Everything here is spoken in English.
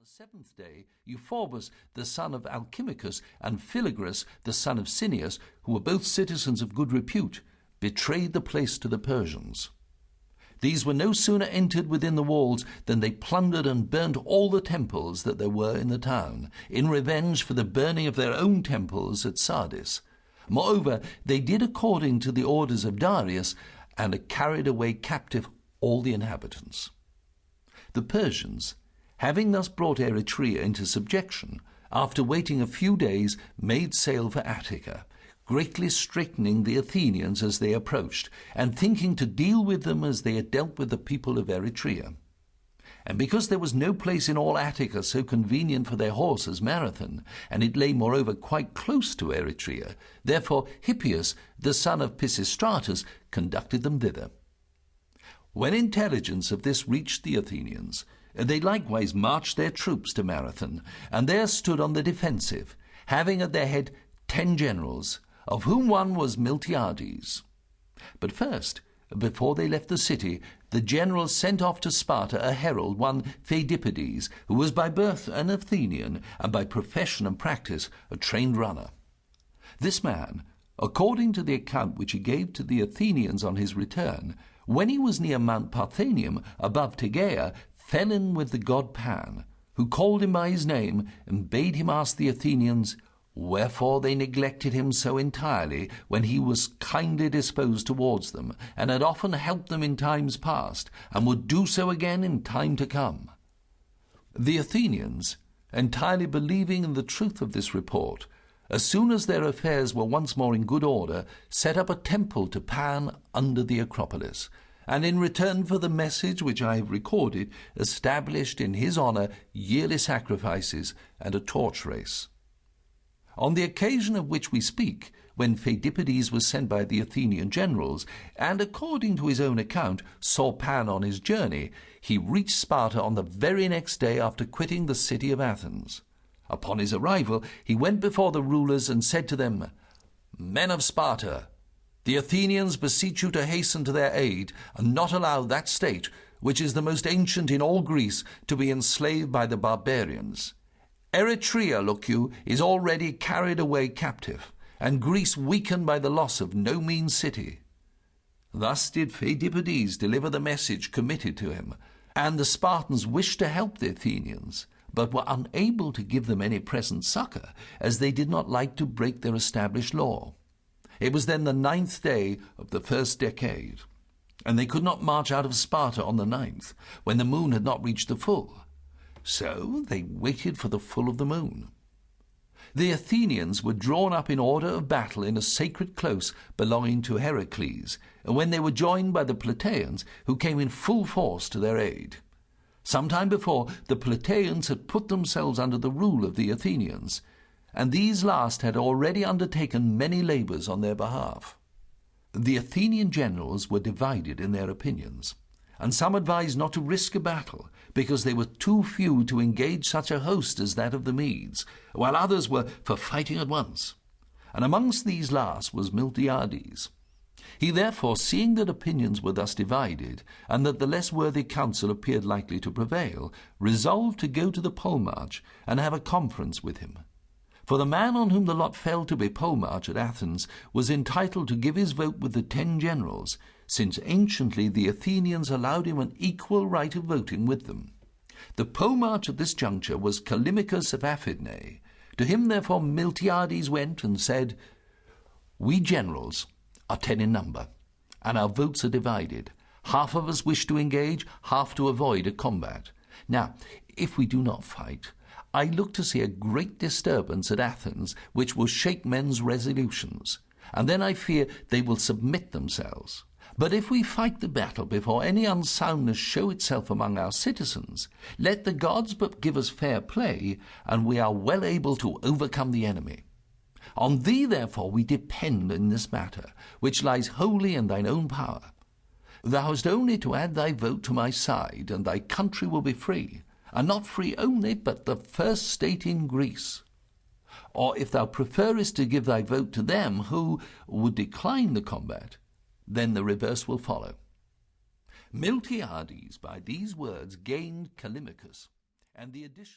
the seventh day, Euphorbus, the son of Alcimachus, and Philagris, the son of Cineas, who were both citizens of good repute, betrayed the place to the Persians. These were no sooner entered within the walls than they plundered and burnt all the temples that there were in the town, in revenge for the burning of their own temples at Sardis. Moreover, they did according to the orders of Darius, and carried away captive all the inhabitants. The Persians, having thus brought Eretria into subjection, after waiting a few days, made sail for Attica, greatly straitening the Athenians as they approached, and thinking to deal with them as they had dealt with the people of Eretria. And because there was no place in all Attica so convenient for their horse as Marathon, and it lay moreover quite close to Eretria, therefore Hippias, the son of Pisistratus, conducted them thither. When intelligence of this reached the Athenians, they likewise marched their troops to Marathon, and there stood on the defensive, having at their head 10 generals, of whom one was Miltiades. But first, before they left the city, the generals sent off to Sparta a herald, one Pheidippides, who was by birth an Athenian, and by profession and practice a trained runner. This man, according to the account which he gave to the Athenians on his return, when he was near Mount Parthenium, above Tegea, fell in with the god Pan, who called him by his name, and bade him ask the Athenians wherefore they neglected him so entirely when he was kindly disposed towards them, and had often helped them in times past, and would do so again in time to come. The Athenians, entirely believing in the truth of this report, as soon as their affairs were once more in good order, set up a temple to Pan under the Acropolis, and in return for the message which I have recorded, established in his honour yearly sacrifices and a torch race. On the occasion of which we speak, when Pheidippides was sent by the Athenian generals, and according to his own account saw Pan on his journey, he reached Sparta on the very next day after quitting the city of Athens. Upon his arrival, he went before the rulers and said to them, "Men of Sparta, the Athenians beseech you to hasten to their aid, and not allow that state, which is the most ancient in all Greece, to be enslaved by the barbarians. Eretria, look you, is already carried away captive, and Greece weakened by the loss of no mean city." Thus did Pheidippides deliver the message committed to him, and the Spartans wished to help the Athenians, but were unable to give them any present succour, as they did not like to break their established law. It was then the 9th day of the first decade, and they could not march out of Sparta on the 9th, when the moon had not reached the full. So they waited for the full of the moon. The Athenians were drawn up in order of battle in a sacred close belonging to Heracles, when they were joined by the Plataeans, who came in full force to their aid. Some time before, the Plataeans had put themselves under the rule of the Athenians, and these last had already undertaken many labours on their behalf. The Athenian generals were divided in their opinions, and some advised not to risk a battle, because they were too few to engage such a host as that of the Medes, while others were for fighting at once. And amongst these last was Miltiades. He therefore, seeing that opinions were thus divided, and that the less worthy counsel appeared likely to prevail, resolved to go to the polemarch and have a conference with him. For the man on whom the lot fell to be polemarch at Athens was entitled to give his vote with the 10 generals, since anciently the Athenians allowed him an equal right of voting with them. The polemarch at this juncture was Callimachus of Aphidnae. To him therefore Miltiades went and said, "We generals are 10 in number, and our votes are divided. Half of us wish to engage, half to avoid a combat. Now, if we do not fight, I look to see a great disturbance at Athens, which will shake men's resolutions, and then I fear they will submit themselves. But if we fight the battle before any unsoundness show itself among our citizens, let the gods but give us fair play, and we are well able to overcome the enemy. On thee, therefore, we depend in this matter, which lies wholly in thine own power. Thou hast only to add thy vote to my side, and thy country will be free, and not free only, but the first state in Greece. Or if thou preferest to give thy vote to them who would decline the combat, then the reverse will follow." Miltiades by these words gained Callimachus, and the addition